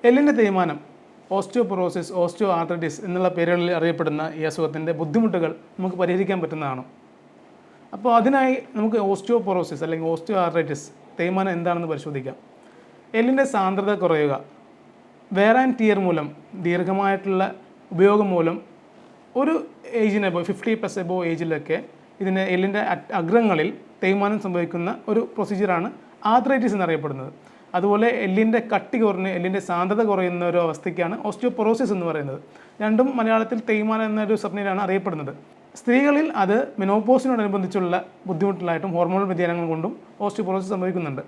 എല്ലിൻ്റെ തേയ്മാനം, osteoporosis, osteo arthritis എന്നുള്ള പേരുകളിൽ അറിയപ്പെടുന്ന ഈ അസുഖത്തിൻ്റെ ബുദ്ധിമുട്ടുകൾ നമുക്ക് പരിഹരിക്കാൻ പറ്റുന്നതാണ്. അപ്പോൾ അതിനായി നമുക്ക് ഓസ്റ്റിയോപൊറോസിസ് അല്ലെങ്കിൽ ഓസ്റ്റിയോ ആർത്രൈറ്റിസ് തേയ്മാനം എന്താണെന്ന് പരിശോധിക്കാം. എല്ലിൻ്റെ സാന്ദ്രത കുറയുക, വെയർ ആൻഡ് ടിയർ മൂലം, ദീർഘമായിട്ടുള്ള ഉപയോഗം മൂലം ഒരു ഏജിന് എബോ 50+ എബോ ഏജിലൊക്കെ ഇതിന് എല്ലിൻ്റെ അഗ്രങ്ങളിൽ തേയ്മാനം സംഭവിക്കുന്ന ഒരു പ്രൊസീജിയറാണ് ആർത്രൈറ്റിസ് എന്നറിയപ്പെടുന്നത്. അതുപോലെ എല്ലിൻ്റെ കട്ടി കുറഞ്ഞ് എല്ലിൻ്റെ സാന്ദ്രത കുറയുന്ന ഒരു അവസ്ഥയ്ക്കാണ് ഓസ്റ്റിയോപൊറോസിസ് എന്ന് പറയുന്നത്. രണ്ടും മലയാളത്തിൽ തേയ്മാനം എന്നൊരു സംജ്ഞയിലാണ് അറിയപ്പെടുന്നത്. സ്ത്രീകളിൽ അത് മെനോപോസിനോടനുബന്ധിച്ചുള്ള ബുദ്ധിമുട്ടിലായിട്ടും ഹോർമോണൽ വ്യതിയാനങ്ങൾ കൊണ്ടും ഓസ്റ്റിയോപൊറോസിസ് സംഭവിക്കുന്നുണ്ട്.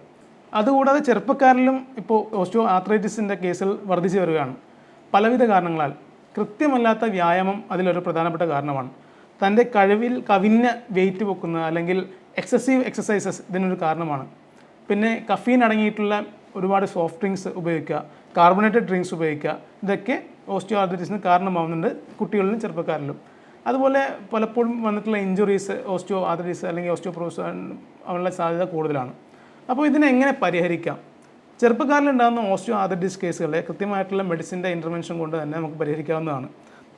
അതുകൂടാതെ ചെറുപ്പക്കാരിലും ഇപ്പോൾ ഓസ്റ്റിയോ ആർത്രൈറ്റിസിൻ്റെ കേസിൽ വർദ്ധിച്ചു വരികയാണ്. പലവിധ കാരണങ്ങളാൽ. കൃത്യമല്ലാത്ത വ്യായാമം അതിലൊരു പ്രധാനപ്പെട്ട കാരണമാണ്. തൻ്റെ കഴിവിൽ കവിഞ്ഞ വെയിറ്റ് പൊക്കുന്ന അല്ലെങ്കിൽ എക്സസീവ് എക്സസൈസസ് ഇതിനൊരു കാരണമാണ്. പിന്നെ കഫീൻ അടങ്ങിയിട്ടുള്ള ഒരുപാട് സോഫ്റ്റ് ഡ്രിങ്ക്സ് ഉപയോഗിക്കുക, കാർബണേറ്റഡ് ഡ്രിങ്ക്സ് ഉപയോഗിക്കുക, ഇതൊക്കെ ഓസ്റ്റിയോ ആർത്രൈറ്റിസിന് കാരണമാവുന്നുണ്ട് കുട്ടികളിലും ചെറുപ്പക്കാരിലും. അതുപോലെ പലപ്പോഴും വന്നിട്ടുള്ള ഇഞ്ചുറീസ് ഓസ്റ്റിയോ ആർത്രൈറ്റിസ് അല്ലെങ്കിൽ ഓസ്റ്റിയോപൊറോസിസ് ഉള്ള സാധ്യത കൂടുതലാണ്. അപ്പോൾ ഇതിനെങ്ങനെ പരിഹരിക്കാം? ചെറുപ്പക്കാരിലുണ്ടാകുന്ന ഓസ്റ്റിയോ ആർത്രൈറ്റിസ് കേസുകളെ കൃത്യമായിട്ടുള്ള മെഡിസിൻ്റെ ഇൻ്റർവെൻഷൻ കൊണ്ട് തന്നെ നമുക്ക് പരിഹരിക്കാവുന്നതാണ്.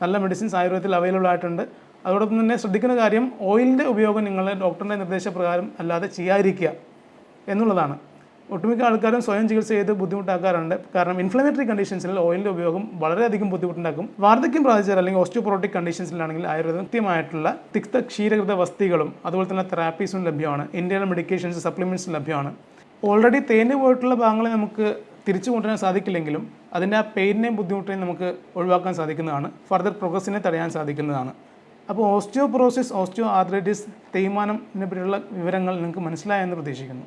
നല്ല മെഡിസിൻസ് ആയുർവേദത്തിൽ അവൈലബിൾ ആയിട്ടുണ്ട്. അതോടൊപ്പം തന്നെ ശ്രദ്ധിക്കുന്ന കാര്യം, ഓയിലിൻ്റെ ഉപയോഗം നിങ്ങളുടെ ഡോക്ടറിൻ്റെ നിർദ്ദേശപ്രകാരം അല്ലാതെ ചെയ്യാതിരിക്കുക എന്നുള്ളതാണ്. ഒട്ടുമിക്ക ആൾക്കാരും സ്വയം ചികിത്സ ചെയ്ത് ബുദ്ധിമുട്ടാക്കാറുണ്ട്. കാരണം ഇൻഫ്ലമേറ്ററി കണ്ടീഷൻസിൽ ഓയിലിൻ്റെ ഉപയോഗം വളരെയധികം ബുദ്ധിമുട്ടുണ്ടാക്കും. വാർദ്ധക്യം ബാധിച്ചാൽ അല്ലെങ്കിൽ ഓസ്റ്റിയോപൊറോട്ടിക് കണ്ടീഷൻസിലാണെങ്കിൽ ആയുർവേദം കൃത്യമായിട്ടുള്ള തിക്ത ക്ഷീരകൃത വസ്തുക്കളും അതുപോലെ തന്നെ തെറാപ്പീസും ലഭ്യമാണ്. ഇന്റേണൽ മെഡിക്കേഷൻസ്, സപ്ലിമെൻറ്റ്സും ലഭ്യമാണ്. ഓൾറെഡി തേഞ്ഞു പോയിട്ടുള്ള ഭാഗങ്ങളെ നമുക്ക് തിരിച്ചു കൊണ്ടുവരാൻ സാധിക്കില്ലെങ്കിലും അതിൻ്റെ ആ പെയിനെയും ബുദ്ധിമുട്ടിനെയും നമുക്ക് ഒഴിവാക്കാൻ സാധിക്കുന്നതാണ്. ഫർദർ പ്രോഗ്രസ്സിനെ തടയാൻ സാധിക്കുന്നതാണ്. അപ്പോൾ ഓസ്റ്റിയോപൊറോസിസ്, ഓസ്റ്റിയോ ആർത്രൈറ്റിസ്, തേയ്മാനം ഇതിനെപ്പറ്റിയുള്ള വിവരങ്ങൾ നിങ്ങൾക്ക് മനസ്സിലായെന്ന് പ്രതീക്ഷിക്കുന്നു.